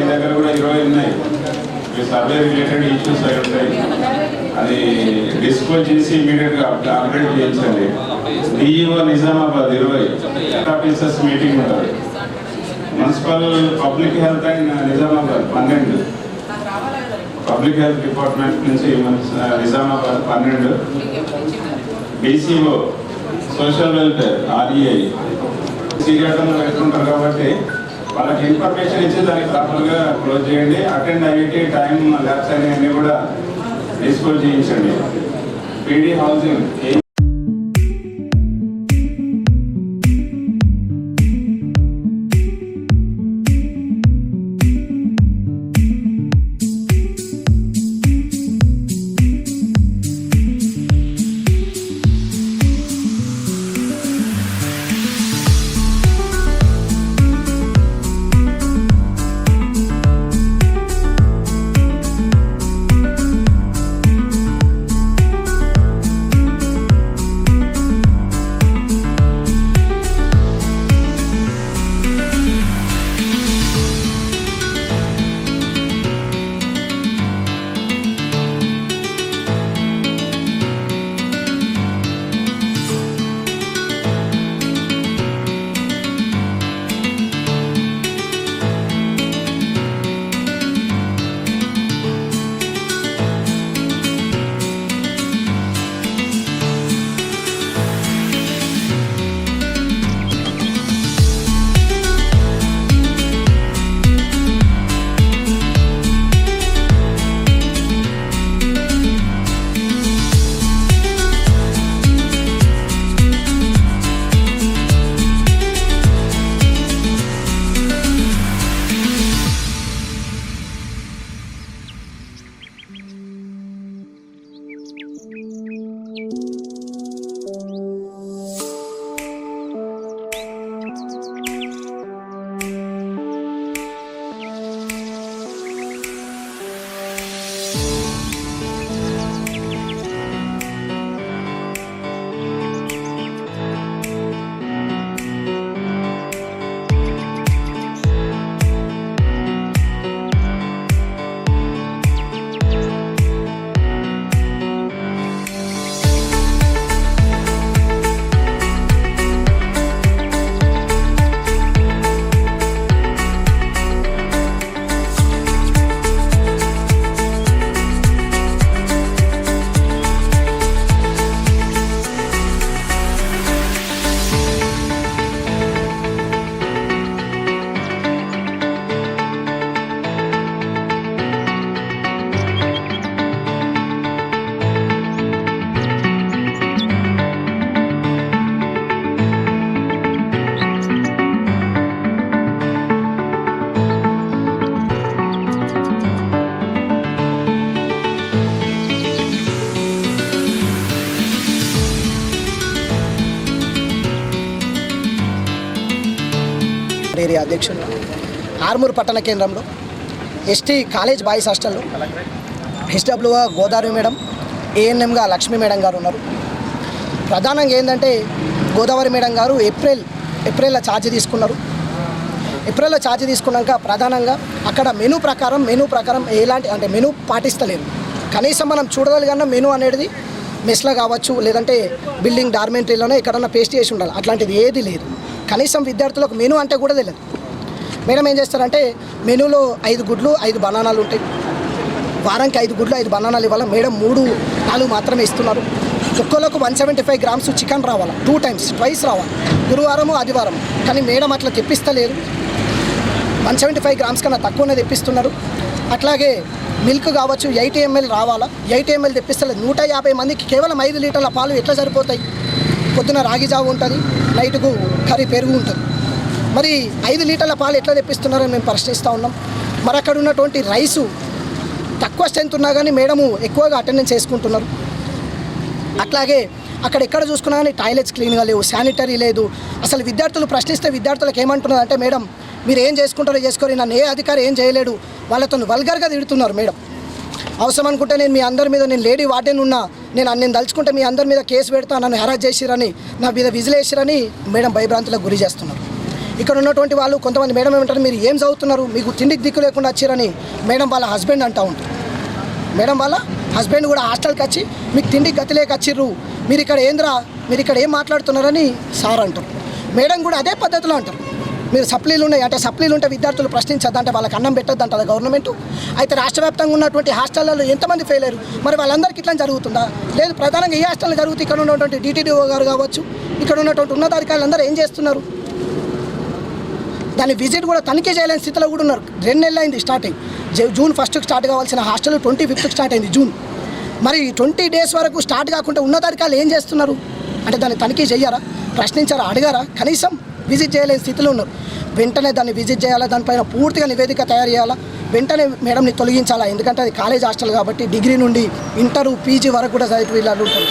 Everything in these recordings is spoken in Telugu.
మీ దగ్గర కూడా 20 ఉన్నాయి. మీ సర్వే రిలేటెడ్ ఇష్యూస్ అయి ఉంటాయి. అది డిస్క్లోజ్ చేసి ఇమీడియట్గా అప్డేట్ చేయించండి. డిఈఓ నిజామాబాద్ 20 ఆఫీసర్స్ మీటింగ్ ఉంటుంది. Municipal public health and Nizamabad 12, public health department నుంచి Nizamabad 12, DCO social welfare REI సీరియటంలో పెట్టుకుంటారు కాబట్టి వాళ్ళకి ఇన్ఫర్మేషన్ ఇచ్చి దానికి ప్రాపర్గా క్లోజ్ చేయండి. అటెండ్ అయ్యేటి టైం ల్యాబ్స్ అన్నీ కూడా డిస్క్లోజ్ చేయించండి. పీడీ హౌసింగ్ ఏరియా అధ్యక్షుడు ఆర్మూర్ పట్టణ కేంద్రంలో ఎస్టీ కాలేజ్ బాయ్స్ హాస్టల్లో హెచ్డబ్ల్యూగా గోదావరి మేడం, ఏఎన్ఎంగా లక్ష్మీ మేడం గారు ఉన్నారు. ప్రధానంగా ఏంటంటే గోదావరి మేడం గారు ఏప్రిల్లో ఛార్జ్ తీసుకున్నారు. ఏప్రిల్లో ఛార్జ్ తీసుకున్నాక ప్రధానంగా అక్కడ మెనూ ప్రకారం ఎలాంటి అంటే మెనూ పాటిస్తలేదు. కనీసం మనం చూడగలిగిన మెనూ అనేది మెస్లో కావచ్చు, లేదంటే బిల్డింగ్ డార్మెంటరీలోనే ఎక్కడన్నా పేస్ట్ చేసి ఉండాలి. అట్లాంటిది ఏది లేదు. కనీసం విద్యార్థులకు మెనూ అంటే కూడా తెలియదు. మేడం ఏం చేస్తారంటే మెనూలో 5 గుడ్లు 5 బనానాలు ఉంటాయి. వారానికి 5 గుడ్లు 5 బనానాలు ఇవ్వాలి. మేడం 3-4 మాత్రమే ఇస్తున్నారు. ఒక్కొక్కరికి 175 గ్రామ్స్ చికెన్ రావాలి. 2 times ట్వైస్ రావాలి, గురువారము ఆదివారం. కానీ మేడం అట్లా తెప్పిస్తలేదు. 175 గ్రామ్స్ కన్నా తక్కువనే తెప్పిస్తున్నారు. అట్లాగే మిల్క్ కావచ్చు 80 ml రావాలా, 80 ml తెప్పిస్తలేదు. 150 మందికి కేవలం 5 లీటర్ల పాలు ఎట్లా సరిపోతాయి? పొద్దున రాగి జావ ఉంటుంది, నైట్కు కర్రీ పెరుగు ఉంటుంది. మరి 5 లీటర్ల పాలు ఎట్లా తెప్పిస్తున్నారని మేము ప్రశ్నిస్తూ ఉన్నాం. మరి అక్కడ ఉన్నటువంటి రైసు తక్కువ స్ట్రెంత్ ఉన్నా కానీ మేడము ఎక్కువగా అటెండెన్స్ చేసుకుంటున్నారు. అట్లాగే అక్కడ ఎక్కడ చూసుకున్నా కానీ టాయిలెట్స్ క్లీన్గా లేవు, శానిటరీ లేదు. అసలు విద్యార్థులు ప్రశ్నిస్తే విద్యార్థులకు ఏమంటున్నారు అంటే, మేడం మీరు ఏం చేసుకుంటారో చేసుకోరు, నన్ను ఏ అధికారి ఏం చేయలేడు, వాళ్ళతో వల్గర్గా తిడుతున్నారు. మేడం అవసరం అనుకుంటే నేను మీ అందరి మీద, నేను లేడీ వార్డెన్ ఉన్నా, నేను తలుచుకుంటే మీ అందరి మీద కేసు పెడతా, నన్ను హెరాస్ చేసిరని, నా మీద విజిలేసిరని మేడం భయభ్రాంతులకు గురి చేస్తున్నారు. ఇక్కడ ఉన్నటువంటి వాళ్ళు కొంతమంది మేడం ఏమంటారు, మీరు ఏం చదువుతున్నారు, మీకు తిండికి దిక్కు లేకుండా వచ్చారని మేడం వాళ్ళ హస్బెండ్ అంటూ ఉంటారు. మేడం వాళ్ళ హస్బెండ్ కూడా హాస్టల్కి వచ్చి మీకు తిండికి గతి లేక వచ్చిర్రు, మీరు ఇక్కడ ఏంద్రా, మీరు ఇక్కడ ఏం మాట్లాడుతున్నారని సార్ అంటారు. మేడం కూడా అదే పద్ధతిలో అంటారు, మీరు సప్లీలు ఉన్నాయి అంటే సప్లీలు ఉంటే విద్యార్థులు ప్రశ్నించద్దంటే వాళ్ళకి అన్నం పెట్టద్దంటారు గవర్నమెంట్. అయితే రాష్ట్ర వ్యాప్తంగా ఉన్నటువంటి హాస్టళ్లలో ఎంతమంది ఫెయిల్ అయ్యారు, మరి వాళ్ళందరికీ ఇట్లా జరుగుతుందా? లేదు, ప్రధానంగా ఏ హాస్టల్లో జరుగుతుంది, ఇక్కడ ఉన్నటువంటి DTDO గారు కావచ్చు, ఇక్కడ ఉన్నటువంటి ఉన్నతాధికారులు అందరూ ఏం చేస్తున్నారు? దాని విజిట్ కూడా తనిఖీ చేయలేని స్థితిలో కూడా ఉన్నారు. 2 నెలలు అయింది స్టార్ట్ అయ్యి. జూన్ 1కి స్టార్ట్ కావాల్సిన హాస్టల్ 25కి స్టార్ట్ అయింది జూన్. మరి 20 డేస్ వరకు స్టార్ట్ కాకుండా ఉన్నతాధికారులు ఏం చేస్తున్నారు అంటే దాన్ని తనిఖీ చెయ్యారా, ప్రశ్నించారా, అడిగారా? కనీసం విజిట్ చేయలేని స్థితిలో ఉన్నారు. వెంటనే దాన్ని విజిట్ చేయాలా, దానిపైన పూర్తిగా నివేదిక తయారు చేయాలా, వెంటనే మేడంని తొలగించాలా. ఎందుకంటే అది కాలేజ్ హాస్టల్ కాబట్టి డిగ్రీ నుండి ఇంటర్ PG వరకు కూడా చదివి వీళ్ళు ఉంటారు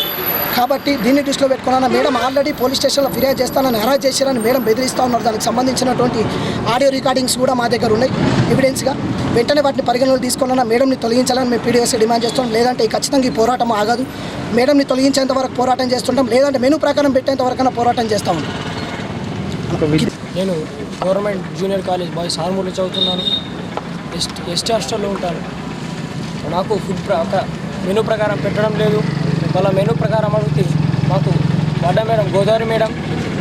కాబట్టి దీన్ని దృష్టిలో పెట్టుకున్నా మేడం ఆల్రెడీ పోలీస్ స్టేషన్లో ఫిర్యాదు చేస్తానని హెరాస్ చేశారని మేడం బెదిరిస్తూ ఉన్నారు. దానికి సంబంధించినటువంటి ఆడియో రికార్డింగ్స్ కూడా మా దగ్గర ఉన్నాయి ఎవిడెన్స్గా. వెంటనే వాటిని పరిగణలోకి తీసుకున్నా మేడంని తొలగించాలని మేము PDS డిమాండ్ చేస్తాం. లేదంటే ఖచ్చితంగా ఈ పోరాటం ఆగదు. మేడంని తొలగించేంత వరకు పోరాటం చేస్తుంటాం, లేదంటే మెనూ ప్రకారం పెట్టేంత వరకైనా పోరాటం చేస్తూ ఉంటాం. నేను గవర్నమెంట్ జూనియర్ కాలేజ్ బాయ్స్ ఆర్మూర్లో చదువుతున్నాను. ఎస్టీ హాస్టల్లో ఉంటాను. నాకు ఫుడ్ మెనూ ప్రకారం పెట్టడం లేదు. వాళ్ళ మెనూ ప్రకారం అడిగితే మాకు వార్డెన్ మేడం గోదావరి మేడం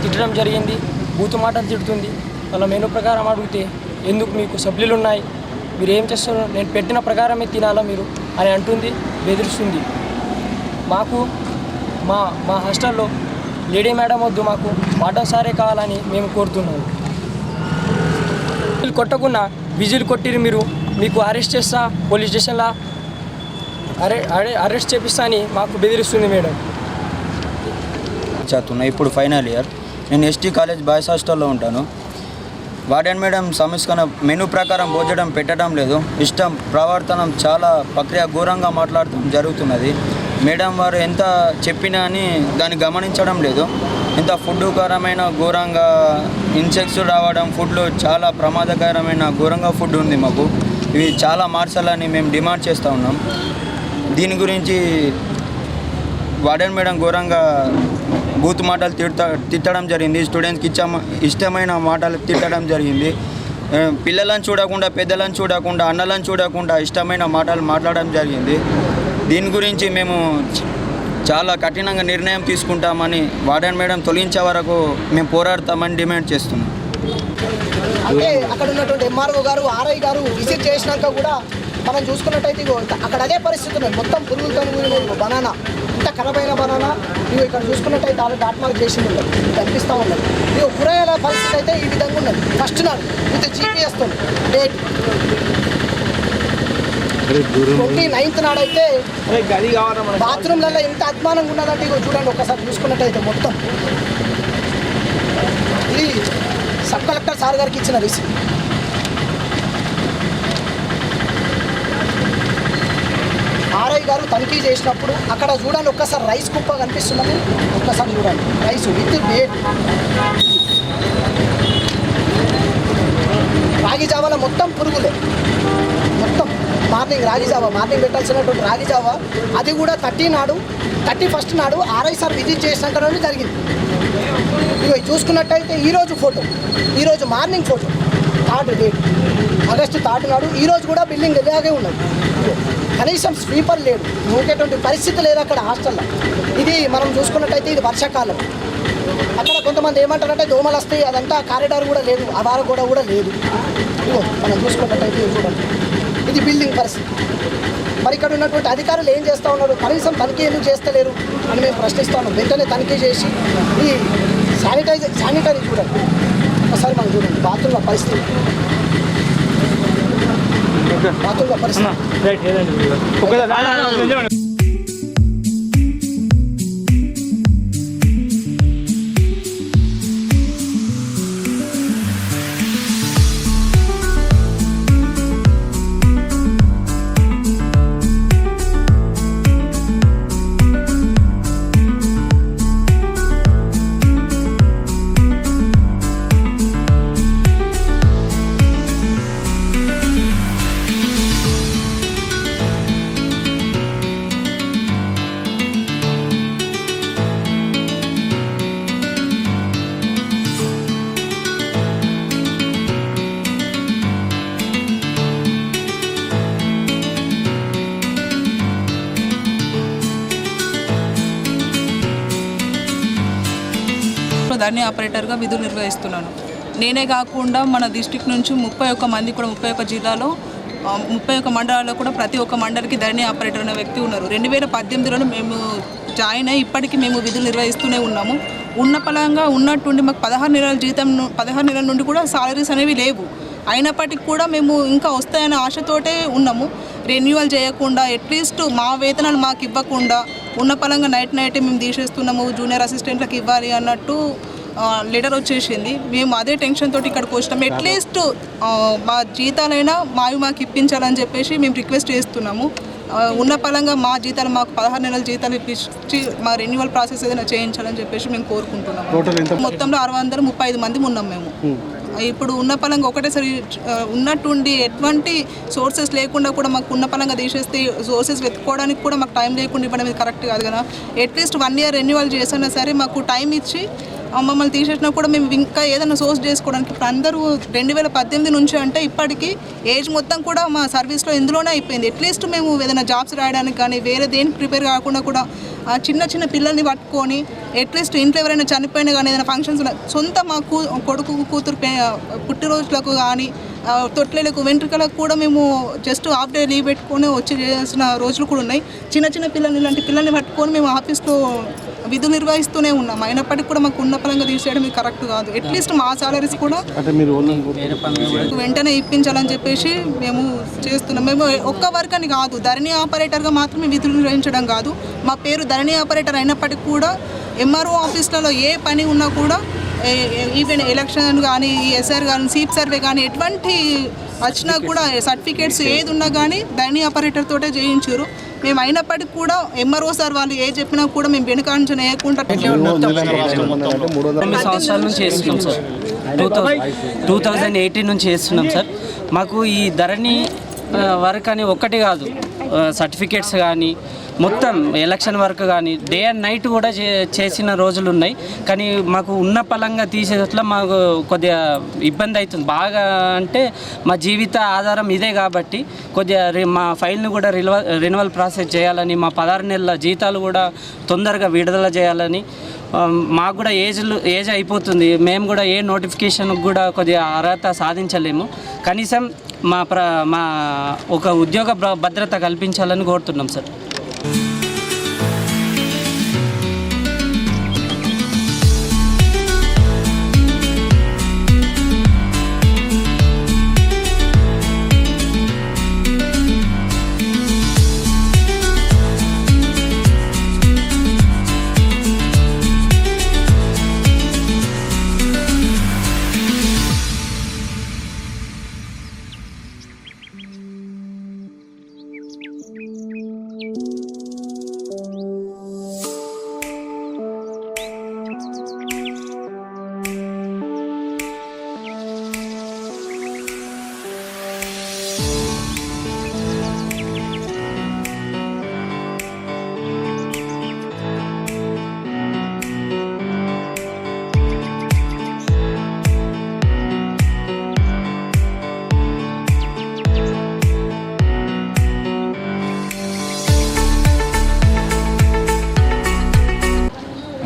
తిట్టడం జరిగింది, బూతు మాటలు తిడుతుంది. వాళ్ళ మెనూ ప్రకారం అడిగితే ఎందుకు మీకు సప్లీలు ఉన్నాయి, మీరు ఏం చేస్తారు, నేను పెట్టిన ప్రకారమే తినాలా మీరు అని అంటుంది, బెదిరిస్తుంది. మాకు మా హాస్టల్లో లేడీ మేడం వద్దు, మాకు వార్డెన్ సారే కావాలని మేము కోరుతున్నాము. కొట్టకుండా విజిల్ కొట్టిరు మీరు, మీకు అరెస్ట్ చేస్తా, పోలీస్ స్టేషన్లో అరెస్ట్ చేపిస్తా అని మాకు బెదిరిస్తుంది మేడం. చదువుతున్నా, ఇప్పుడు ఫైనల్ ఇయర్. నేను ఎస్టీ కాలేజ్ బాయ్స్ హాస్టల్లో ఉంటాను. వార్డెన్ మేడం సంస్కరణ మెనూ ప్రకారం భోజనం పెట్టడం లేదు, ఇష్టం ప్రవర్తనం చాలా ప్రక్రియ ఘోరంగా మాట్లాడటం జరుగుతున్నది. మేడం వారు ఎంత చెప్పినా అని దాన్ని గమనించడం లేదు. ఇంత ఫుడ్కరమైన ఘోరంగా ఇన్సెక్ట్స్ రావడం, ఫుడ్లో చాలా ప్రమాదకరమైన ఘోరంగా ఫుడ్ ఉంది మాకు. ఇవి చాలా మార్చాలని మేము డిమాండ్ చేస్తూ ఉన్నాం. దీని గురించి వార్డెన్ మేడం ఘోరంగా బూత్ మాటలు తిట్టడం జరిగింది. స్టూడెంట్స్కి ఇష్టమైన మాటలు తిట్టడం జరిగింది. పిల్లలను చూడకుండా, పెద్దలను చూడకుండా, అన్నలను చూడకుండా ఇష్టమైన మాటలు మాట్లాడడం జరిగింది. దీని గురించి మేము చాలా కఠినంగా నిర్ణయం తీసుకుంటామని, వార్డెన్ మేడం తొలగించే వరకు మేము పోరాడతామని డిమాండ్ చేస్తున్నాం. అంటే అక్కడ ఉన్నటువంటి MRO గారు, RI గారు విజిట్ చేసినాక కూడా మనం చూసుకున్నట్టయితే అక్కడ అదే పరిస్థితి ఉన్నది. మొత్తం పురుగులతో బనానా, ఇంత ఖరాబ్ అయిన బనానా ఇవి ఇక్కడ చూసుకున్నట్టయితే ఆల్రెడీ డాట్ మార్క్ చేసి ఉన్నది, కనిపిస్తూ ఉన్నది. ఇవి కూరగాయల పరిస్థితి అయితే ఈ విధంగా ఉన్నది. ఫస్ట్ నాడు విత్ GPS డేట్ 29th నాడైతే బాత్రూమ్లలో ఎంత అద్మానంగా ఉన్నదంటే ఇగో చూడండి ఒకసారి చూసుకున్నట్టయితే మొత్తం. ఇది సబ్ కలెక్టర్ సార్ గారికి ఇచ్చిన రిసీప్ట్. RI గారు తనిఖీ చేసినప్పుడు అక్కడ చూడండి ఒక్కసారి రైస్ కుప్ప కనిపిస్తున్నది, ఒక్కసారి చూడండి రైస్ విత్ డేట్. రాగి జావాలో మొత్తం పురుగులే, మొత్తం మార్నింగ్ రాగి జావా, మార్నింగ్ పెట్టాల్సినటువంటి రాగి జావా అది కూడా 31st నాడు RI సార్ విజిట్ చేసినాకనే జరిగింది. ఇవి చూసుకున్నట్టయితే ఈరోజు ఫోటో, ఈరోజు morning photo 3rd date August 3rd నాడు, ఈరోజు కూడా బిల్డింగ్ ఇలాగే ఉన్నది. కనీసం స్వీపర్ లేడు, నూకేటువంటి పరిస్థితి లేదు అక్కడ హాస్టల్లో. ఇది మనం చూసుకున్నట్టయితే ఇది వర్షాకాలం. అక్కడ కొంతమంది ఏమంటారంటే దోమలు వస్తాయి, అదంతా కారిడార్ కూడా లేదు, ఆధార కూడా లేదు. ఇదిగో మనం చూసుకున్నట్టయితే చూడండి, ఇది బిల్డింగ్ పరిస్థితి. మరి ఇక్కడ ఉన్నటువంటి అధికారులు ఏం చేస్తూ ఉన్నారు, కనీసం తనిఖీ ఎందుకు చేస్తలేరు అని మేము ప్రశ్నిస్తూ ఉన్నాం. వెంటనే తనిఖీ చేసి ఈ శానిటరీ చూడండి ఒకసారి మనం చూడండి, బాత్రూమ్ల పరిస్థితి, బాత్రూమ్ల పరిస్థితి. ధరణి ఆపరేటర్గా విధులు నిర్వహిస్తున్నాను. నేనే కాకుండా మన డిస్ట్రిక్ట్ నుంచి 31 మంది కూడా 31 జిల్లాలో 31 మండలాల్లో కూడా ప్రతి ఒక్క మండలికి ధరణి ఆపరేటర్ అనే వ్యక్తి ఉన్నారు. 2018లో మేము జాయిన్ అయ్యి ఇప్పటికీ మేము విధులు నిర్వహిస్తూనే ఉన్నాము. ఉన్న పలంగా ఉన్నట్టుండి మాకు 16 నెలల జీతం 16 నెలల నుండి కూడా సాలరీస్ అనేవి లేవు. అయినప్పటికీ కూడా మేము ఇంకా వస్తాయనే ఆశతోటే ఉన్నాము. రెన్యువల్ చేయకుండా అట్లీస్ట్ మా వేతనాలు మాకు ఇవ్వకుండా ఉన్న పలంగా నైట్ మేము తీసేస్తున్నాము, జూనియర్ అసిస్టెంట్లకు ఇవ్వాలి అన్నట్టు లెటర్ వచ్చేసింది. మేము అదే టెన్షన్ తోటి ఇక్కడికి వచ్చినాము. అట్లీస్ట్ మా జీతాలైనా మాకు ఇప్పించాలని చెప్పేసి మేము రిక్వెస్ట్ చేస్తున్నాము. ఉన్న పలంగా మా జీతాలు మాకు 16 నెలల జీతాలు ఇప్పించి మా రెన్యువల్ ప్రాసెస్ ఏదైనా చేయించాలని చెప్పేసి మేము కోరుకుంటున్నాము. మొత్తంలో 635 మంది ఉన్నాం మేము. ఇప్పుడు ఉన్న పలంగా ఒకటేసారి ఉన్నట్టుండి ఎటువంటి సోర్సెస్ లేకుండా కూడా మాకు ఉన్న పలంగా తీసేస్తే సోర్సెస్ వెతుక్కోవడానికి కూడా మాకు టైం లేకుండా ఇవ్వడం ఇది కరెక్ట్ కాదు కదా. అట్లీస్ట్ 1 ఇయర్ రెన్యువల్ చేసినా సరే మాకు టైం ఇచ్చి మమ్మల్ని తీసేసినా కూడా మేము ఇంకా ఏదైనా సోర్స్ చేసుకోవడానికి ఇప్పుడు అందరూ 2018 నుంచి అంటే ఇప్పటికీ ఏజ్ మొత్తం కూడా మా సర్వీస్లో ఇందులోనే అయిపోయింది. అట్లీస్ట్ మేము ఏదైనా జాబ్స్ రాయడానికి కానీ వేరే దేనికి ప్రిపేర్ కాకుండా కూడా చిన్న పిల్లల్ని పట్టుకొని అట్లీస్ట్ ఇంట్లో ఎవరైనా చనిపోయినా కానీ ఏదైనా ఫంక్షన్స్ సొంత మా కొడుకు కూతురు పుట్టినరోజులకు కానీ తొట్లేలకు వెంట్రుకలకు కూడా మేము జస్ట్ హాఫ్ డే లీవ్ పెట్టుకొని వచ్చి చేసిన రోజులు కూడా ఉన్నాయి. చిన్న పిల్లల్ని ఇలాంటి పిల్లల్ని పట్టుకొని మేము ఆఫీస్లో విధులు నిర్వహిస్తూనే ఉన్నాం. అయినప్పటికీ కూడా మాకు ఉన్న పరంగా తీసేయడం ఇది కరెక్ట్ కాదు. అట్లీస్ట్ మా సాలరీస్ కూడా వెంటనే ఇప్పించాలని చెప్పేసి మేము చేస్తున్నాం. మేము ఒక్క వర్క్ అని కాదు, ధరణి ఆపరేటర్గా మాత్రమే విధులు నిర్వహించడం కాదు, మా పేరు ధరణి ఆపరేటర్ అయినప్పటికీ కూడా ఎంఆర్ఓ ఆఫీసులలో ఏ పని ఉన్నా కూడా ఈవెన్ ఎలక్షన్ కానీ ఎస్ఆర్ కానీ సీప్ సర్వే కానీ ఎటువంటి వచ్చినా కూడా సర్టిఫికేట్స్ ఏది ఉన్నా కానీ ధరణి ఆపరేటర్ తోటే చేయించారు. మేము అయినప్పటికీ కూడా ఎంఆర్ఓ సార్ వాళ్ళు ఏ చెప్పినా కూడా మేము వెనుకాంచన వేయకుండా 9 సంవత్సరాల నుంచి చేస్తున్నాం సార్. 2018 నుంచి చేస్తున్నాం సార్. మాకు ఈ ధరణి వర్క్ అని ఒక్కటి కాదు, సర్టిఫికేట్స్ కానీ మొత్తం ఎలక్షన్ వర్క్ కానీ డే అండ్ నైట్ కూడా చేసిన రోజులు ఉన్నాయి. కానీ మాకు ఉన్న పలంగా తీసేట్లా మాకు కొద్దిగా ఇబ్బంది అవుతుంది బాగా. అంటే మా జీవిత ఆధారం ఇదే కాబట్టి కొద్దిగా మా ఫైల్ని కూడా రెన్యువల్ ప్రాసెస్ చేయాలని, మా 16 నెలల జీతాలు కూడా తొందరగా విడుదల చేయాలని. మాకు కూడా ఏజ్ అయిపోతుంది. మేము కూడా ఏ నోటిఫికేషన్కి కూడా కొద్దిగా అర్హత సాధించలేము. కనీసం మా ఒక ఉద్యోగ భద్రత కల్పించాలని కోరుతున్నాం సార్.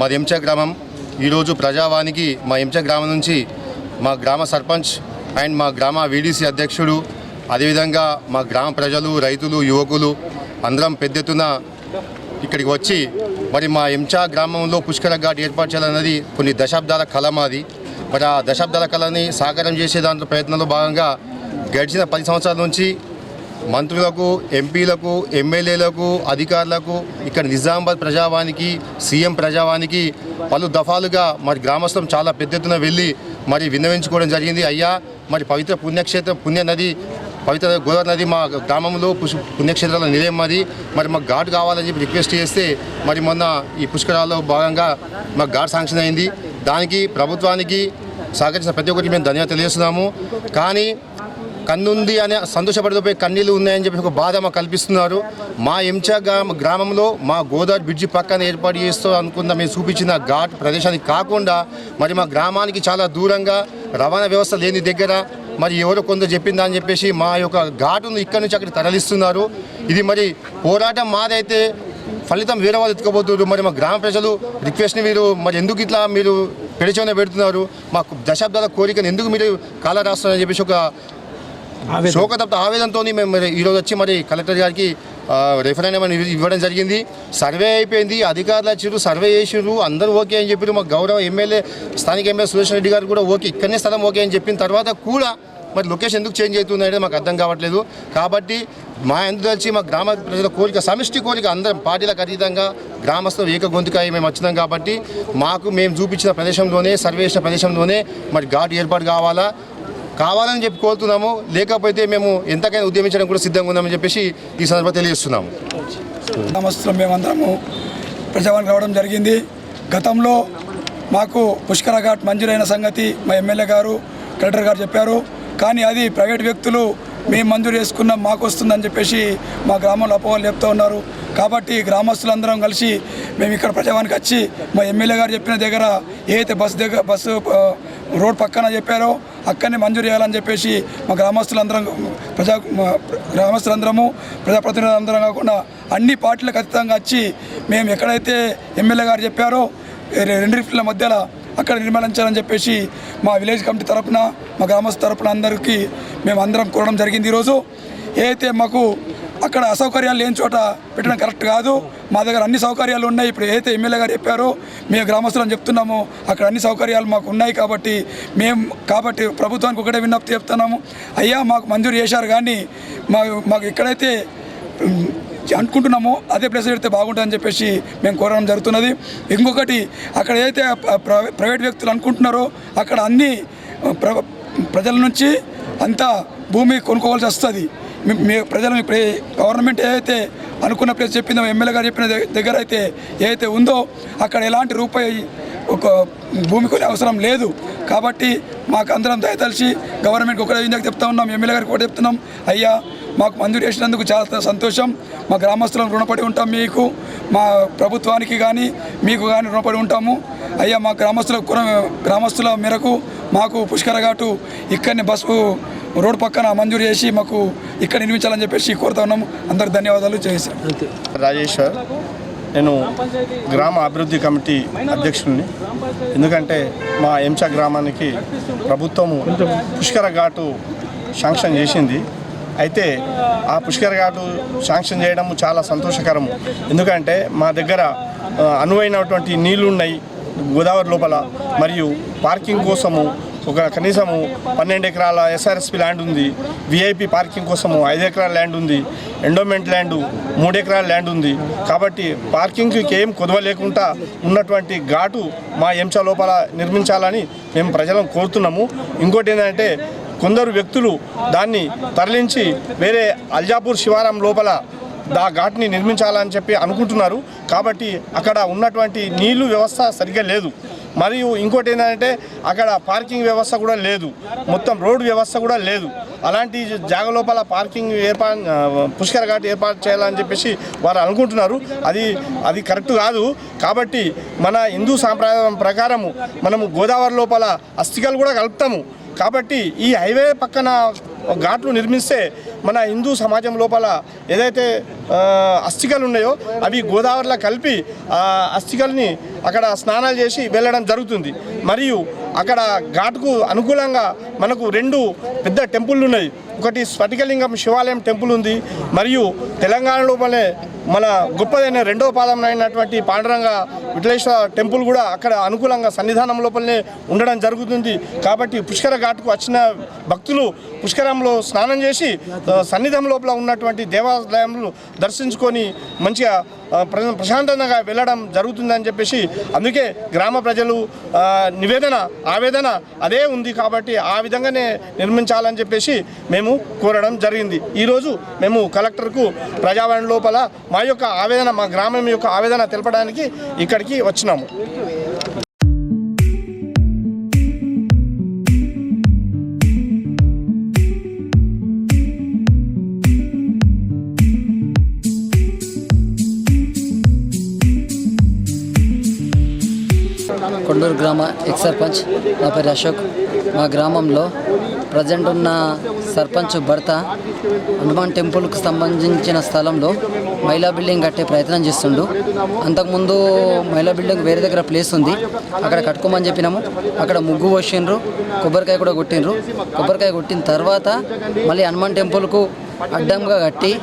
మాది ఎంచ గ్రామం. ఈరోజు ప్రజావానికి మా ఎంచ గ్రామం నుంచి మా గ్రామ సర్పంచ్ అండ్ మా గ్రామ వీడీసీ అధ్యక్షుడు, అదేవిధంగా మా గ్రామ ప్రజలు, రైతులు, యువకులు అందరం పెద్ద ఎత్తున ఇక్కడికి వచ్చి మరి మా ఎంచ గ్రామంలో పుష్కర ఘాట్ ఏర్పాటు చేయాలన్నది కొన్ని దశాబ్దాల కళ మాది. మరి ఆ దశాబ్దాల కళని సాకారం చేసే దాంట్లో ప్రయత్నంలో భాగంగా గడిచిన 10 సంవత్సరాల నుంచి మంత్రులకు, ఎంపీలకు, ఎమ్మెల్యేలకు, అధికారులకు, ఇక్కడ నిజామాబాద్ ప్రజావానికి, సీఎం ప్రజావానికి పలు దఫాలుగా మరి గ్రామస్తులం చాలా పెద్ద ఎత్తున వెళ్ళి మరి విన్నవించుకోవడం జరిగింది. అయ్యా మరి పవిత్ర పుణ్యక్షేత్రం పుణ్యనది పవిత్ర గోదావరి నది మా గ్రామంలో పుణ్యక్షేత్రాల నిలయం అది, మరి మాకు ఘాట్ కావాలని చెప్పి రిక్వెస్ట్ చేస్తే మరి మొన్న ఈ పుష్కరాల్లో భాగంగా మాకు ఘాట్ శాంక్షన్ అయింది. దానికి ప్రభుత్వానికి సహకరించిన ప్రతి ఒక్కరికి మేము ధన్యవాదాలు తెలియజేస్తున్నాము. కానీ కన్నుంది అనే సంతోషపడిపోయి కన్నీళ్ళు ఉన్నాయని చెప్పి ఒక బాధ మాకు కల్పిస్తున్నారు. మా ఎంచ గ్రామంలో మా గోదావరి బ్రిడ్జి పక్కన ఏర్పాటు చేస్తూ అనుకున్న మేము చూపించిన ఘాట్ ప్రదేశానికి కాకుండా మరి మా గ్రామానికి చాలా దూరంగా రవాణా వ్యవస్థ లేని దగ్గర మరి ఎవరో కొందరు చెప్పిందా అని చెప్పేసి మా యొక్క ఘాటును ఇక్కడి నుంచి అక్కడ తరలిస్తున్నారు. ఇది మరి పోరాటం మాదైతే ఫలితం వేరే వాళ్ళు ఎత్తుకోబోతున్నారు. మరి మా గ్రామ ప్రజలు రిక్వెస్ట్ని మీరు మరి ఎందుకు ఇట్లా మీరు పెడిచోనే పెడుతున్నారు. మాకు దశాబ్దాల కోరికను ఎందుకు మీరు కాల రాస్తున్నారని చెప్పేసి ఒక శోకతప్త ఆవేదనతో మేము మరి ఈరోజు వచ్చి మరి కలెక్టర్ గారికి రెఫరెండం ఇవ్వడం జరిగింది. సర్వే అయిపోయింది, అధికారులు వచ్చారు, సర్వే చేసారు, అందరూ ఓకే అని చెప్పారు. మా గౌరవ ఎమ్మెల్యే స్థానిక ఎమ్మెల్యే సురేష్ రెడ్డి గారు కూడా ఓకే, ఇక్కడనే స్థలం ఓకే అని చెప్పిన తర్వాత కూడా మరి లొకేషన్ ఎందుకు చేంజ్ అవుతుంది అనేది మాకు అర్థం కావట్లేదు. కాబట్టి మా ఎందుకు వచ్చి మా గ్రామ ప్రజల కోరిక, సమిష్టి కోరిక, అందరం పార్టీలకు అతీతంగా గ్రామస్తులు ఏక గొంతుకాయ మేము వచ్చినాం. కాబట్టి మేము చూపించిన ప్రదేశంలోనే, సర్వే చేసిన ప్రదేశంలోనే మరి ఘాట్ ఏర్పాటు కావాలని చెప్పి కోరుతున్నాము. లేకపోతే మేము ఎంతకైనా ఉద్యమించడం కూడా సిద్ధంగా ఉన్నామని చెప్పేసి ఈ సందర్భంగా తెలియజేస్తున్నాము. గ్రామస్తులం మేమందరము ప్రజావానికి రావడం జరిగింది. గతంలో మాకు పుష్కర ఘాట్ మంజూరైన సంగతి మా ఎమ్మెల్యే గారు, కలెక్టర్ గారు చెప్పారు. కానీ అది ప్రైవేట్ వ్యక్తులు మేము మంజూరు చేసుకున్నాం, మాకు వస్తుందని చెప్పేసి మా గ్రామంలో అపోహలు చెప్తూ ఉన్నారు. కాబట్టి గ్రామస్తులందరం కలిసి మేము ఇక్కడ ప్రజావానికి వచ్చి మా ఎమ్మెల్యే గారు చెప్పిన దగ్గర ఏదైతే బస్సు రోడ్ పక్కన చెప్పారో అక్కడనే మంజూరు చేయాలని చెప్పేసి మా గ్రామస్తులందరము ప్రజాప్రతినిధులందరం కాకుండా అన్ని పార్టీలకు అతీతంగా వచ్చి మేము ఎక్కడైతే ఎమ్మెల్యే గారు చెప్పారో రెండు రిఫ్ట్ల మధ్యలో అక్కడ నిర్మాణించాలని చెప్పేసి మా విలేజ్ కమిటీ తరపున, మా గ్రామస్తు తరపున అందరికీ మేము అందరం కోరడం జరిగింది. ఈరోజు ఏదైతే మాకు అక్కడ అసౌకర్యాలు లేని చోట పెట్టడం కరెక్ట్ కాదు. మా దగ్గర అన్ని సౌకర్యాలు ఉన్నాయి. ఇప్పుడు ఏదైతే ఎమ్మెల్యే గారు చెప్పారో మేము గ్రామస్తులను చెప్తున్నాము, అక్కడ అన్ని సౌకర్యాలు మాకు ఉన్నాయి. కాబట్టి ప్రభుత్వానికి ఒకటే విన్నప్తి చెప్తున్నాము, అయ్యా మాకు మంజూరు చేశారు కానీ మాకు ఎక్కడైతే అనుకుంటున్నామో అదే ప్లేస్ పెడితే బాగుంటుందని చెప్పేసి మేము కోరడం జరుగుతున్నది. ఇంకొకటి, అక్కడ ఏదైతే ప్రైవేట్ వ్యక్తులు అనుకుంటున్నారో అక్కడ అన్ని ప్రజల నుంచి అంతా భూమి కొనుక్కోవాల్సి వస్తుంది. ప్రజలు గవర్నమెంట్ ఏదైతే అనుకున్న ప్లేస్ చెప్పిందో, ఎమ్మెల్యే గారు చెప్పిన దగ్గర అయితే ఏదైతే ఉందో అక్కడ ఎలాంటి రూపాయి ఒక భూమి కొని అవసరం లేదు. కాబట్టి మాకు అందరం దయతలిచి గవర్నమెంట్కి ఒకటే విధంగా చెప్తా ఉన్నాం, ఎమ్మెల్యే గారికి ఒకటి చెప్తున్నాం, అయ్యా మాకు మంజూరు చేసినందుకు చాలా సంతోషం, మా గ్రామస్తులను రుణపడి ఉంటాం, మీకు మా ప్రభుత్వానికి కానీ మీకు కానీ రుణపడి ఉంటాము. అయ్యా మా గ్రామస్తుల మేరకు మాకు పుష్కర ఘాటు ఇక్కడిని బస్సు రోడ్డు పక్కన మంజూరు చేసి మాకు ఇక్కడ నిర్మించాలని చెప్పేసి కోరుతా ఉన్నాము. అందరికి ధన్యవాదాలు. చేశాం రాజేశ్వర్, నేను గ్రామ అభివృద్ధి కమిటీ అధ్యక్షుడిని. ఎందుకంటే మా ఎంచా గ్రామానికి ప్రభుత్వము పుష్కర ఘాటు శాంక్షన్ చేసింది. అయితే ఆ పుష్కర ఘాటు శాంక్షన్ చేయడం చాలా సంతోషకరము. ఎందుకంటే మా దగ్గర అనువైనటువంటి నీళ్లు ఉన్నాయి గోదావరి లోపల, మరియు పార్కింగ్ కోసము ఒక కనీసము 12 ఎకరాల ఎస్ఆర్ఎస్పి ల్యాండ్ ఉంది, విఐపి పార్కింగ్ కోసము 5 ఎకరాల ల్యాండ్ ఉంది, ఎండోమెంట్ ల్యాండ్ 3 ఎకరాల ల్యాండ్ ఉంది. కాబట్టి పార్కింగ్కి ఏం కొదవ లేకుండా ఉన్నటువంటి ఘాటు మా ఎంచా లోపల నిర్మించాలని మేము ప్రజలను కోరుతున్నాము. ఇంకోటి ఏంటంటే, కొందరు వ్యక్తులు దాన్ని తరలించి వేరే అల్జాపూర్ శివారం లోపల ఘాట్ని నిర్మించాలని చెప్పి అనుకుంటున్నారు. కాబట్టి అక్కడ ఉన్నటువంటి నీళ్లు వ్యవస్థ సరిగ్గా లేదు. మరియు ఇంకోటి ఏంటంటే, అక్కడ పార్కింగ్ వ్యవస్థ కూడా లేదు, మొత్తం రోడ్డు వ్యవస్థ కూడా లేదు. అలాంటి జాగ లోపల పార్కింగ్ పుష్కర ఘాట్ ఏర్పాటు చేయాలని చెప్పేసి వారు అనుకుంటున్నారు. అది కరెక్ట్ కాదు. కాబట్టి మన హిందూ సాంప్రదాయం ప్రకారము మనము గోదావరి లోపల అస్థికలు కూడా కలుపుతాము. కాబట్టి ఈ హైవే పక్కన ఘాట్లు నిర్మిస్తే మన హిందూ సమాజం లోపల ఏదైతే అస్థికలు ఉన్నాయో అవి గోదావరిలో కలిపి అస్థికల్ని అక్కడ స్నానాలు చేసి వెళ్ళడం జరుగుతుంది. మరియు అక్కడ ఘాటుకు అనుకూలంగా మనకు 2 పెద్ద టెంపుల్లు ఉన్నాయి. ఒకటి స్ఫటికలింగం శివాలయం టెంపుల్ ఉంది, మరియు తెలంగాణ లోపలే మన గొప్పదైన 2వ పాదం అయినటువంటి పాండురంగ విఠలేశ్వర టెంపుల్ కూడా అక్కడ అనుకూలంగా సన్నిధానం లోపలనే ఉండడం జరుగుతుంది. కాబట్టి పుష్కర ఘాటుకు వచ్చిన భక్తులు పుష్కరంలో స్నానం చేసి సన్నిధానం లోపల ఉన్నటువంటి దేవాలయంలో దర్శించుకొని మంచిగా ప్రశాంతంగా వెళ్ళడం జరుగుతుందని చెప్పేసి, అందుకే గ్రామ ప్రజలు ఆవేదన అదే ఉంది. కాబట్టి ఆ విధంగానే నిర్మించాలని చెప్పేసి మేము కోరడం జరిగింది. ఈరోజు మేము కలెక్టర్కు ప్రజావాణి లోపల మా గ్రామం యొక్క ఆవేదన తెలపడానికి ఇక్కడికి వచ్చినాము. కొండూరు గ్రామ ఎక్స్ సర్పంచ్, నా పేరు అశోక్. మా గ్రామంలో ప్రజెంట్ ఉన్న సర్పంచ్ భర్త హనుమాన్ టెంపుల్కి సంబంధించిన స్థలంలో మహిళా బిల్డింగ్ కట్టే ప్రయత్నం చేస్తుండు. అంతకుముందు మహిళా బిల్డింగ్ వేరే దగ్గర ప్లేస్ ఉంది, అక్కడ కట్టుకోమని చెప్పినాము. అక్కడ ముగ్గు పోసిండ్రు, కొబ్బరికాయ కూడా కొట్టిండ్రు. కొబ్బరికాయ కొట్టిన తర్వాత మళ్ళీ హనుమాన్ టెంపుల్కు అడ్డంగా కట్టి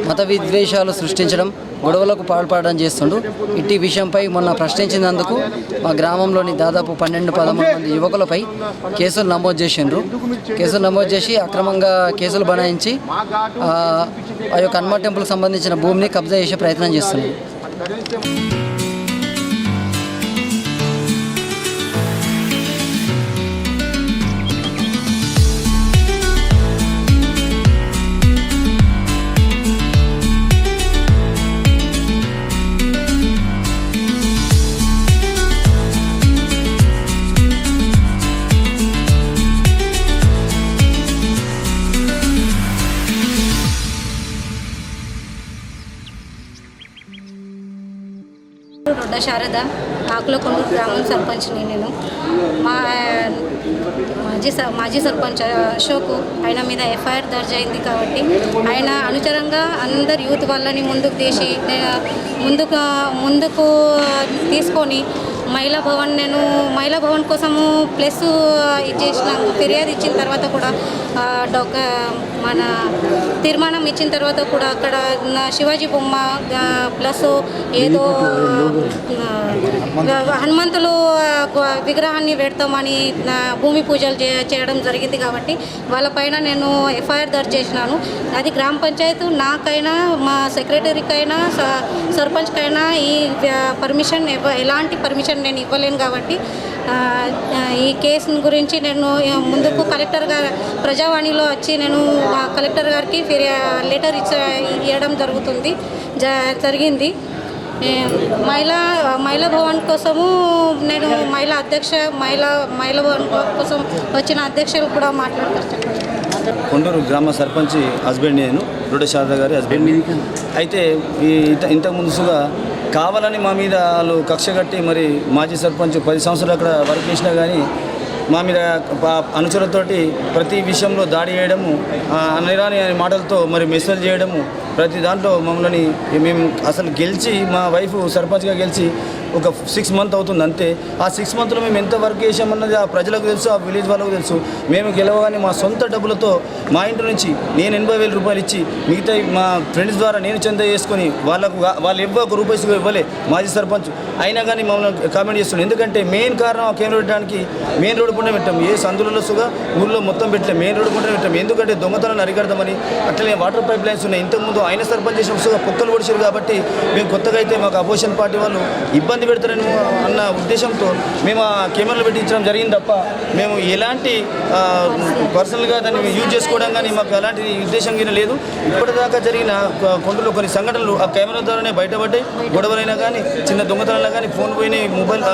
మత విద్వేషాలు సృష్టించడం, గొడవలకు పాల్పడడం చేస్తుండు. ఇట్టి విషయంపై మొన్న ప్రశ్నించినందుకు మా గ్రామంలోని దాదాపు 12-13 మంది యువకులపై కేసులు నమోదు చేసిండ్రు. కేసులు నమోదు చేసి అక్రమంగా కేసులు బనాయించి ఆ యొక్క హనుమాన్ టెంపుల్కి సంబంధించిన భూమిని కబ్జా చేసే ప్రయత్నం చేస్తున్నారు. రొడ్డ శారద, ఆకులకొండ గ్రామం సర్పంచ్ని నేను. మాజీ సర్పంచ్ అశోక్ ఆయన మీద ఎఫ్ఐఆర్ దర్జ్ అయింది కాబట్టి ఆయన అనుచరంగా అందరు యూత్ వాళ్ళని ముందుకు తీసుకొని మహిళా భవన్ కోసము ప్లస్ ఇచ్చేసిన ఫిర్యాదు ఇచ్చిన తర్వాత కూడా మన తీర్మానం ఇచ్చిన తర్వాత కూడా అక్కడ శివాజీ బొమ్మ ప్లస్ ఏదో హనుమంతులు విగ్రహాన్ని పెడతామని భూమి పూజలు చేయడం జరిగింది కాబట్టి వాళ్ళపైన నేను ఎఫ్ఐఆర్ దర్జ్ చేసినాను. అది గ్రామ పంచాయతీ నాకైనా మా సెక్రటరీకైనా సర్పంచ్కైనా ఈ పర్మిషన్ ఎలాంటి పర్మిషన్ నేను ఇవ్వలేను కాబట్టి ఈ కేసు గురించి నేను ముందుకు కలెక్టర్ గారు ప్రజావాణిలో వచ్చి నేను కలెక్టర్ గారికి లెటర్ ఇవ్వడం జరిగింది. మహిళా భవన్ కోసము నేను మహిళా భవన్ కోసం వచ్చిన అధ్యక్షులు కూడా మాట్లాడతారు. కొండూరు గ్రామ సర్పంచ్ హస్బెండ్ నేను, రొడ్డ శారద గారి హస్బెండ్. అయితే ఇంతకుముందుగా కావాలని మా మీద వాళ్ళు కక్ష కట్టి మరి మాజీ సర్పంచ్ 10 సంవత్సరాలు అక్కడ వర్క్ చేసినా కానీ మా మీద అనుచరులతోటి ప్రతి విషయంలో దాడి చేయడము, నిరాని మాటలతో మరి మెసేజ్ చేయడము, ప్రతి దాంట్లో మమ్మల్ని మేము అసలు గెలిచి మా వైఫ్ సర్పంచ్గా గెలిచి ఒక 6 మంత్ అవుతుంది అంతే. ఆ 6 మంత్లో మేము ఎంత వర్క్ చేసామన్నది ఆ ప్రజలకు తెలుసు, ఆ విలేజ్ వాళ్ళకు తెలుసు. మేము గెలవగానే మా సొంత డబ్బులతో మా ఇంటి నుంచి నేను 80,000 రూపాయలు ఇచ్చి మిగతా మా ఫ్రెండ్స్ ద్వారా నేను చందా చేసుకొని వాళ్ళు ఎవ్వరు రూపాయలు ఇవ్వలే మాజీ సర్పంచ్. అయినా కానీ మమ్మల్ని కామెంట్ చేస్తున్నాం. ఎందుకంటే మెయిన్ కారణం ఆ కేంద్ర పెట్టడానికి మెయిన్ రోడ్డు పంట పెట్టాం. ఏ సందులలో సుగా ఊళ్ళో మొత్తం పెట్టలే, మెయిన్ రోడ్డు పంట పెట్టాం. ఎందుకంటే దొంగతనాన్ని అరికడదామని. అట్లనే వాటర్ పైప్ లైన్స్ ఉన్నాయి. ఇంతకుముందు ఆయన సర్పంచ్ చేసిన సుగా పొక్కలు పొడిచారు కాబట్టి మేము కొత్తగా అయితే మాకు అపోజిషన్ పార్టీ వాళ్ళు ఇబ్బంది పెడతారని అన్న ఉద్దేశంతో మేము ఆ కెమెరాలు పెట్టించడం జరిగింది తప్ప మేము ఎలాంటి పర్సనల్గా దాన్ని యూజ్ చేసుకోవడం కానీ మాకు అలాంటి ఉద్దేశం కానీ లేదు. ఇప్పటిదాకా జరిగిన కొండలో కొన్ని సంఘటనలు ఆ కెమెరా ద్వారానే బయటపడ్డాయి. గొడవలైనా కానీ చిన్న దొంగతనాలు కానీ ఫోన్ పోయినాయి, మొబైల్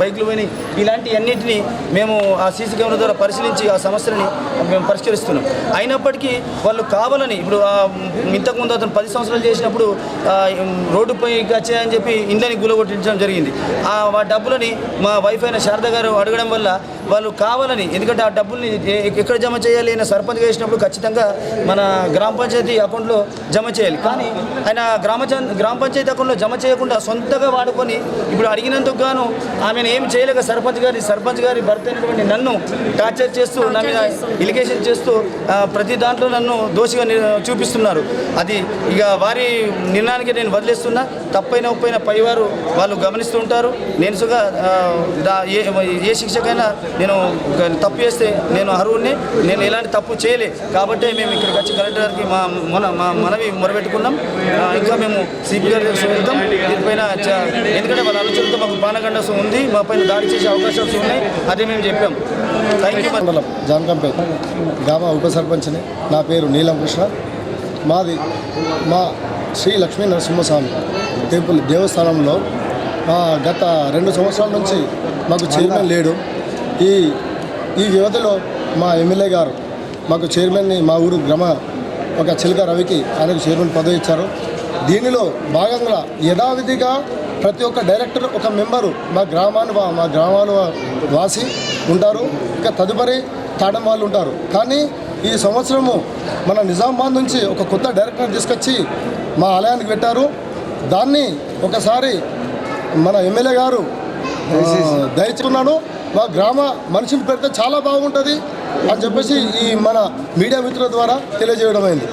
బైక్లు పోయినాయి. ఇలాంటి అన్నింటినీ మేము ఆ సీసీ కెమెరా ద్వారా పరిశీలించి ఆ సమస్యలని మేము పరిష్కరిస్తున్నాం. అయినప్పటికీ వాళ్ళు కావాలని ఇప్పుడు ఇంతకుముందు అతను 10 సంవత్సరాలు చేసినప్పుడు రోడ్డుపై వచ్చాయని చెప్పి ఇండ్లని గులగొట్టించడం జరిగింది. ఆ డబ్బులని మా వైఫ్ అయిన శారద గారు అడగడం వల్ల వాళ్ళు కావాలని, ఎందుకంటే ఆ డబ్బుల్ని ఎక్కడ జమ చేయాలి అయినా సర్పంచ్గా చేసినప్పుడు ఖచ్చితంగా మన గ్రామ పంచాయతీ అకౌంట్లో జమ చేయాలి. కానీ ఆయన గ్రామ పంచాయతీ అకౌంట్లో జమ చేయకుండా సొంతగా వాడుకొని ఇప్పుడు అడిగినందుకు గాను ఆమెను ఏం చేయలేక సర్పంచ్ గారి భర్త అయినటువంటి నన్ను టార్చర్ చేస్తూ నా మీద ఇలిగేషన్ చేస్తూ ప్రతి దాంట్లో నన్ను దోషిగా చూపిస్తున్నారు. అది ఇక వారి నిర్ణయానికి నేను వదిలేస్తున్నా. తప్పైన ఒప్పైన పైవారు వాళ్ళు గమనిస్తూ ఉంటారు. నేను సుగా ఏ శిక్షకైనా నేను తప్పు చేస్తే నేను అర్హుడిని, నేను ఎలాంటి తప్పు చేయలే కాబట్టి మేము ఇక్కడికి వచ్చి కలెక్టర్ గారికి మా మనవి మొరబెట్టుకున్నాం. ఇంకా మేము సిపి గారి దగ్గర వెళ్తాం దీనిపైన. ఎందుకంటే వాళ్ళ అనుచరులతో మాకు పానగండ ఉంది, మా పైన దాడి చేసే అవకాశాలు ఉన్నాయి, అదే మేము చెప్పాం. Thank you. మండలం జాన్కంపేట గ్రామ ఉప సర్పంచ్ని. నా పేరు నీలం కృష్ణ. మాది మా శ్రీ లక్ష్మీ నరసింహస్వామి టెంపుల్ దేవస్థానంలో గత 2 సంవత్సరాల నుంచి మాకు చైర్మన్ లేడు. ఈ వ్యవధిలో మా ఎమ్మెల్యే గారు మాకు చైర్మన్ని మా ఊరు ఒక చిలక రవికి ఆయనకు చైర్మన్ పదవి ఇచ్చారు. దీనిలో భాగంగా యథావిధిగా ప్రతి ఒక్క డైరెక్టర్ ఒక మెంబరు మా గ్రామాలు వాసి ఉంటారు. ఇక తదుపరి తాడడం వాళ్ళు ఉంటారు. కానీ ఈ సంవత్సరము మన నిజామాబాద్ నుంచి ఒక కొత్త డైరెక్టర్ తీసుకొచ్చి మా ఆలయానికి పెట్టారు. దాన్ని ఒకసారి మన ఎమ్మెల్యే గారు దయచుకున్నాను. మా గ్రామ మనిషిని పెడితే చాలా బాగుంటుంది అని చెప్పేసి ఈ మన మీడియా మిత్రుల ద్వారా తెలియజేయడం అయింది.